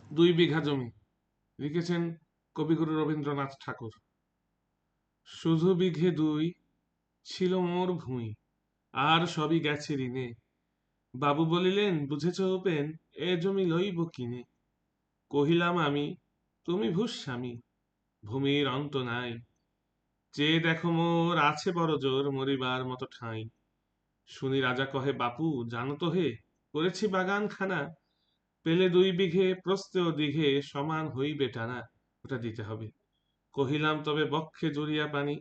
2 বিঘা জমি, লিখেছেন কবিগুরু রবীন্দ্রনাথ ঠাকুর। শুধু বিঘে দুই ছিল মোর ভুঁই, আর সবই গেছে ঋণে। বাবু বলিলেন, বুঝেছ উপেন, এ জমি লইব কিনে। কহিলাম আমি, তুমি ভূস্বামী, ভূমির অন্ত নাই। চেয়ে দেখো মোর আছে বড় জোর, মরিবার মতো ঠাঁই। শুনি রাজা কহে, বাপু জানো তো হে, করেছি বাগান খানা, পেলে 2 বিঘে প্রস্থে ও দিঘে সমান হইবে টানা, ওটা দিতে হবে। কহিলাম, তবে বক্ষে জুড়িয়া পানি,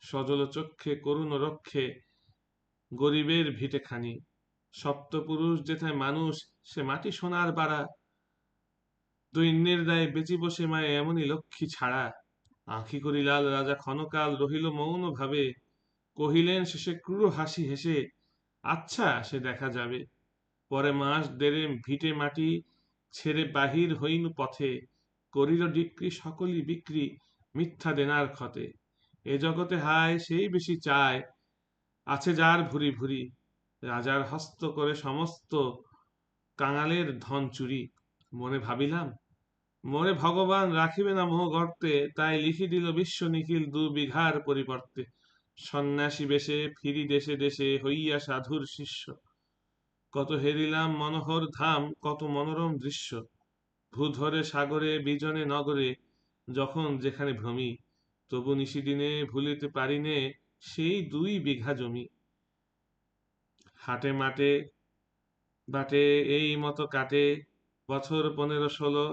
সজল চক্ষে করুণ রক্ষে, গরিবের ভিটে খানি। সপ্তপুরুষ যেথায় মানুষ, সে মাটি সোনার বাড়া, দৈন্যের দায়ে বেচিব সে মায়ে এমনই লক্ষ্মী ছাড়া। আঁখি করি লাল, রাজা ক্ষণকাল রহিল মৌন ভাবে, কহিলেন শেষে ক্রূর হাসি হেসে, আচ্ছা সে দেখা যাবে। পরে মাস দেড়ে ভিটে মাটি ছেড়ে বাহির হইনু পথে, করিল ডিক্রি সকলই বিক্রি, মিথ্যা দেনার ক্ষতে। এ জগতে হায় সেই বেশি চায়, আছে যার ভুরি ভুরি, রাজার হস্ত করে সমস্ত কাঙালের ধন চুরি। মনে ভাবিলাম, মোরে ভগবান রাখিবে না মোহ গর্তে, তাই লিখি দিল বিশ্ব নিখিল 2 বিঘার পরিবর্তে। সন্ন্যাসী বেশে ফিরি দেশে দেশে, হইয়া সাধুর শিষ্য। কত হেরিলাম মনোহর ধাম, কত মনোরম দৃশ্য। ভূধরে সাগরে বিজনে নগরে, যখন যেখানে ভ্রমি, তবু নিশিদিনে ভুলিতে পারিনে সেই 2 বিঘা জমি। হাটে মাঠে বাটে এই মতো কাটে বছর 15-16।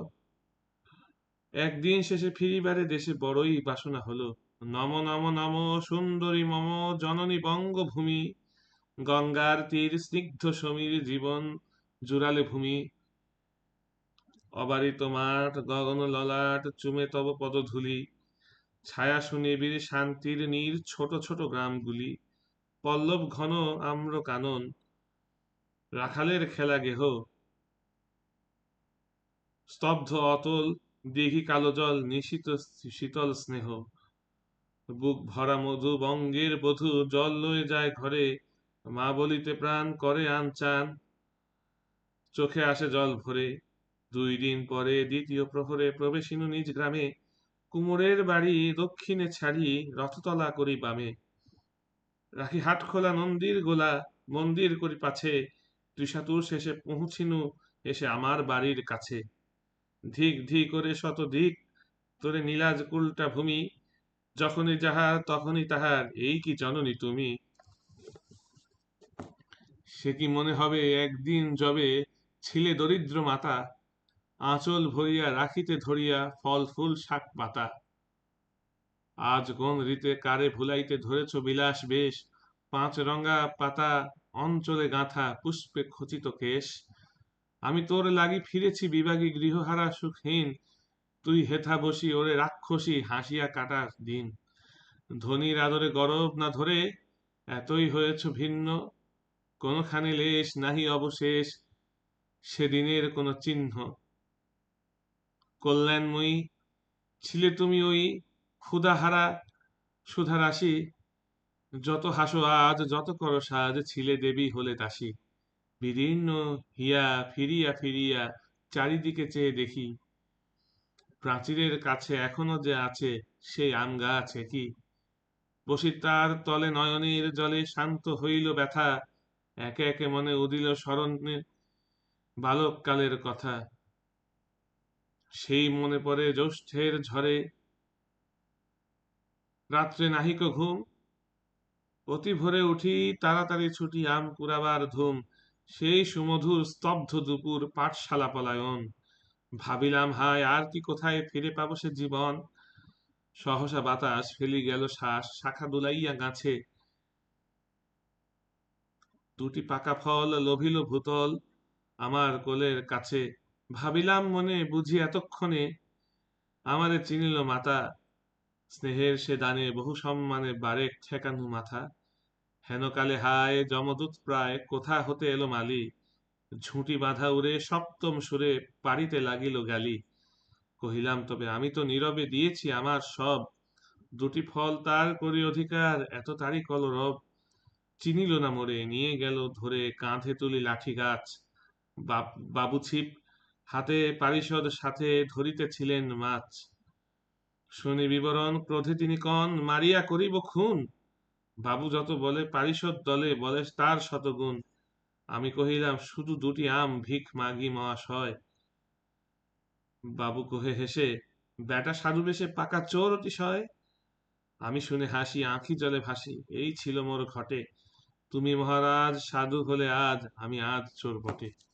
একদিন শেষে ফিরিবারে দেশে বড়ই বাসনা হলো। নম নম নম সুন্দরী মম জননী বঙ্গভূমি, গঙ্গার তীর স্নিগ্ধ সমীর, জীবন জুড়ালে ভূমি। অবারিত মাঠ গগন ললাট, চুমে তব পদধূলি, ছায়া সুনিবিড় শান্তির নীর, ছোট ছোট গ্রামগুলি। পল্লব ঘন আম্র কানন, রাখালের খেলা গেহ, স্তব্ধ অতল দিঘি কালো জল, নিশীত শীতল স্নেহ। বুক ভরা মধু বঙ্গের বধূ, জল লয়ে যায় ঘরে, মা বলিতে প্রাণ করে আনচান, চোখে আসে জল ভরে। 2 দিন পরে দ্বিতীয় প্রহরে প্রবেশিনু নিজ গ্রামে, কুমোরের বাড়ি দক্ষিণে ছাড়ি, রথতলা করি বামে। রাখি হাট খোলা নন্দীর গোলা, মন্দির করি পাছে, ত্রিশাতুর শেষে পৌঁছিনু এসে আমার বাড়ির কাছে। ধিক ধিক করে শত দিক তোরে নীলাজ উল্টা ভূমি, যখনই যাহার তখনই তাহার, এই কি জননী তুমি। সে কি মনে হবে একদিন যবে ছিলে দরিদ্র মাতা, আঁচল ভরিয়া রাখিতে ধরিয়া ফল ফুল শাক পাতা। আজ কোন রীতে কারে ভুলাইতে ধরেছ বিলাস বেশ, 5 রঙা পাতা অঞ্চলে গাঁথা, পুষ্পে খচিত কেশ। আমি তোর লাগি ফিরেছি বিভাগী গৃহহারা সুখহীন, তুই হেথা বসি ওরে রাক্ষসী হাসিয়া কাটাস দিন। ধনির আদরে গরব না ধরে এতই হয়েছ ভিন্ন, কোনখানে লেশ নাহি অবশেষ সেদিনের কোন চিহ্ন। কল্যাণময়ী ছিলে তুমি ওই ক্ষুধাহারা সুধারাশি, যত হাসো আজ যত করো সাজ, ছিলে দেবী হলে দাসী। বিদীর্ণ হিয়া ফিরিয়া ফিরিয়া চারিদিকে চেয়ে দেখি, প্রাচীরের কাছে এখনো যে আছে সেই আম গাছ কি। বসি তার তলে নয়নের জলে শান্ত হইল ব্যথা, একে একে মনে উদিল স্মরণে বালককালের কথা। সেই মনে পড়ে জ্যৈষ্ঠের ঝড়ে, রাত্রে নাহিক ঘুম, অতি ভোরে উঠি তাড়াতাড়ি ছুটি, আম কুড়াবার ধুম। সেই সুমধুর স্তব্ধ দুপুর, পাঠশালা পলায়ন। ভাবিলাম হায় আর কি কোথায় ফিরে পাবো সে জীবন। সহসা বাতাস ফেলি গেল শ্বাস, শাখা দুলাইয়া গাছে, 2টি পাকা ফল লোভিল ভূতল আমার কোলের কাছে। ভাবিলাম মনে, বুঝি এতক্ষণে আমারে চিনিল মাতা, স্নেহের সে দানে বহু সম্মানে বারেক ঠেকানু মাথা। হেনকালে হায় যমদূত প্রায়, কোথা হতে এলো মালি, ঝুঁটি বাঁধা উড়ে সপ্তম সুরে পাড়িতে লাগিল গালি। কহিলাম, তবে আমি তো নীরবে দিয়েছি আমার সব, 2টি ফল তার করি অধিকার, এত তারই কলরব। চিনিল না মোরে, নিয়ে গেল ধরে কাঁধে তুলি লাঠি গাছ। বাবু ছিপ হাতে পারিষদ সাথে ধরিতেছিলেন মাছ। শুনি বিবরণ ক্রোধে তিনি কন, মারিয়া করিব খুন। বাবু যত বলে পারিষদ দলে, বলে তার শতগুণ। আমি কহিলাম, শুধু দুটি আম ভিখ মাগি মহাশয়। বাবু কহে হেসে, বেটা সাধু বেশে পাকা চোর অতিশয়। আমি শুনে হাসি, আঁখি জলে ভাসি, এই ছিল মোর ঘটে। তুমি মহারাজ সাধু হলে আজ, আমি আজ চোর বটে।